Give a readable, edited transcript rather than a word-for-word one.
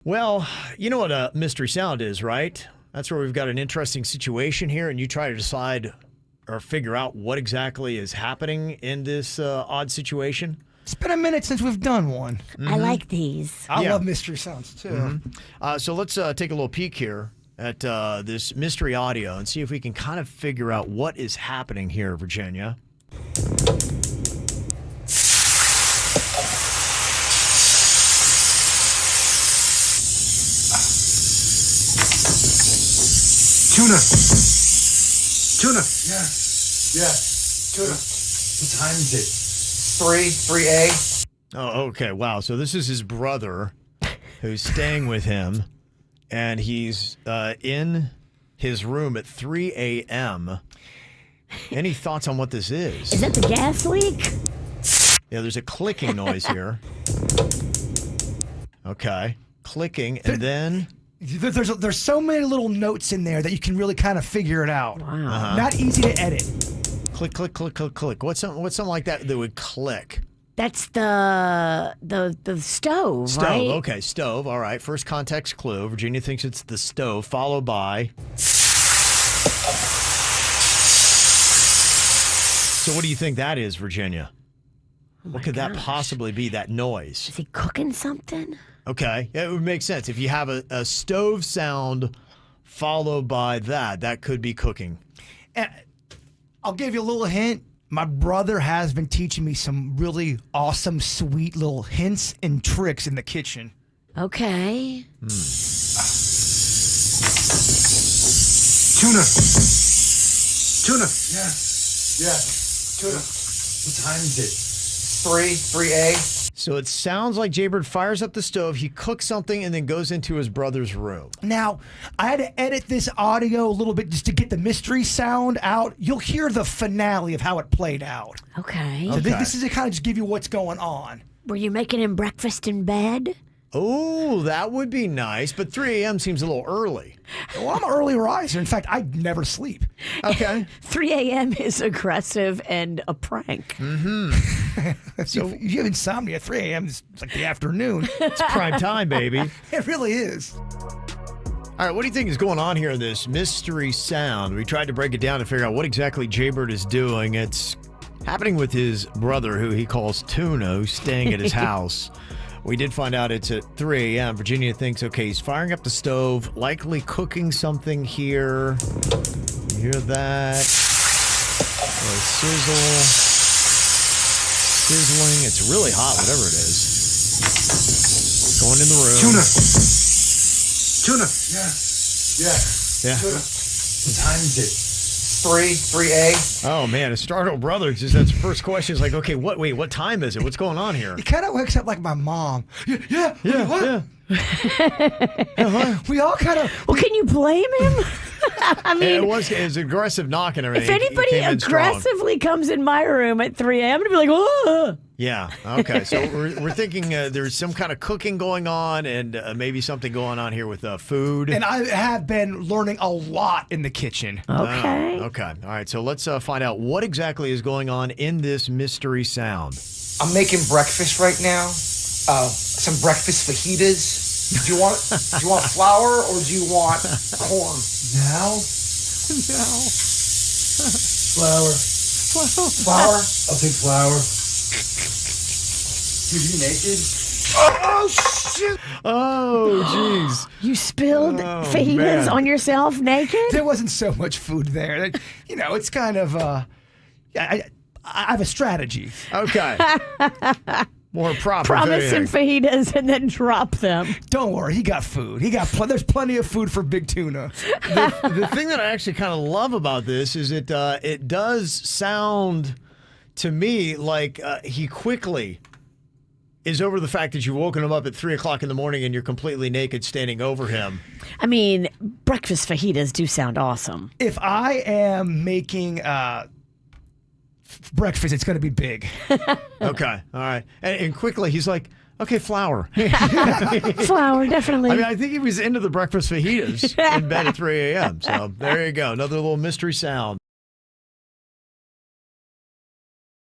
Well, you know what a mystery sound is, right? That's where we've got an interesting situation here, and you try to decide or figure out what exactly is happening in this odd situation. It's been a minute since we've done one. Mm-hmm. I like these. I love mystery sounds, too. Mm-hmm. So let's take a little peek here at this mystery audio and see if we can kind of figure out what is happening here, Virginia. Tuna. Yeah. Tuna. What time is it? 3A. Oh, okay. Wow. So this is his brother who's staying with him, and he's in his room at 3 a.m. Any thoughts on what this is? Is that the gas leak? Yeah, there's a clicking noise here. Okay. Clicking, and then... There's so many little notes in there that you can really kind of figure it out. Wow. Not easy to edit. Click, click, click, click, click. What's something like that would click? That's the stove, Stove. right? Okay, stove. All right. First context clue. Virginia thinks it's the stove, followed by... So what do you think that is, Virginia? What could that possibly be, that noise? Is he cooking something? Okay. Yeah, it would make sense. If you have a stove sound followed by that could be cooking. And I'll give you a little hint. My brother has been teaching me some really awesome, sweet little hints and tricks in the kitchen. Okay. Tuna. Yeah. Tuna. What time is it? 3A. So it sounds like Jaybird fires up the stove, he cooks something, and then goes into his brother's room. Now, I had to edit this audio a little bit just to get the mystery sound out. You'll hear the finale of how it played out. Okay. So this is to kind of just give you what's going on. Were you making him breakfast in bed? Oh, that would be nice, but 3 a.m. seems a little early. Well, I'm an early riser. In fact, I never sleep. Okay. 3 a.m. is aggressive and a prank. So if you have insomnia, 3 a.m. is like the afternoon. It's prime time, baby. It really is. All right, what do you think is going on here in this mystery sound? We tried to break it down to figure out what exactly Jaybird is doing. It's happening with his brother, who he calls Tuna, who's staying at his house. We did find out it's at 3 a.m. Virginia thinks, okay, he's firing up the stove, likely cooking something here. You hear that? Or sizzling. It's really hot, whatever it is. Going in the room. Tuna. Yeah. Yeah. Tuna. What time is it? 3A. Oh, man, a startled brother. Just that's the first question is like, okay, what time is it? What's going on here? He kind of wakes up like my mom. Yeah. What? We all kind of... Well, can you blame him? I mean, It was aggressive knock and everything. if anybody He came in strong. aggressively comes in my room at 3 a.m., I'm going to be like, oh. Yeah. Okay. So we're thinking there's some kind of cooking going on, and maybe something going on here with food. And I have been learning a lot in the kitchen. Okay. Okay. All right. So let's find out what exactly is going on in this mystery sound. I'm making breakfast right now. Some breakfast fajitas. Do you want flour or do you want corn? Now? Flour. I'll take flour. Dude, you naked? Oh, shit! Oh, jeez. You spilled fajitas man. on yourself naked? There wasn't so much food there. It's kind of... I have a strategy. Okay. More proper. Promise him fitting. fajitas and then drop them. Don't worry, he got food. There's plenty of food for Big Tuna. The thing that I actually kind of love about this is it does sound to me like he quickly is over the fact that you've woken him up at 3 o'clock in the morning and you're completely naked standing over him. I mean, breakfast fajitas do sound awesome. If I am making breakfast, it's going to be big. Okay. All right. And quickly he's like, okay, flour. Flour, definitely. I mean, I think he was into the breakfast fajitas in bed at 3 a.m. So there you go. Another little mystery sound.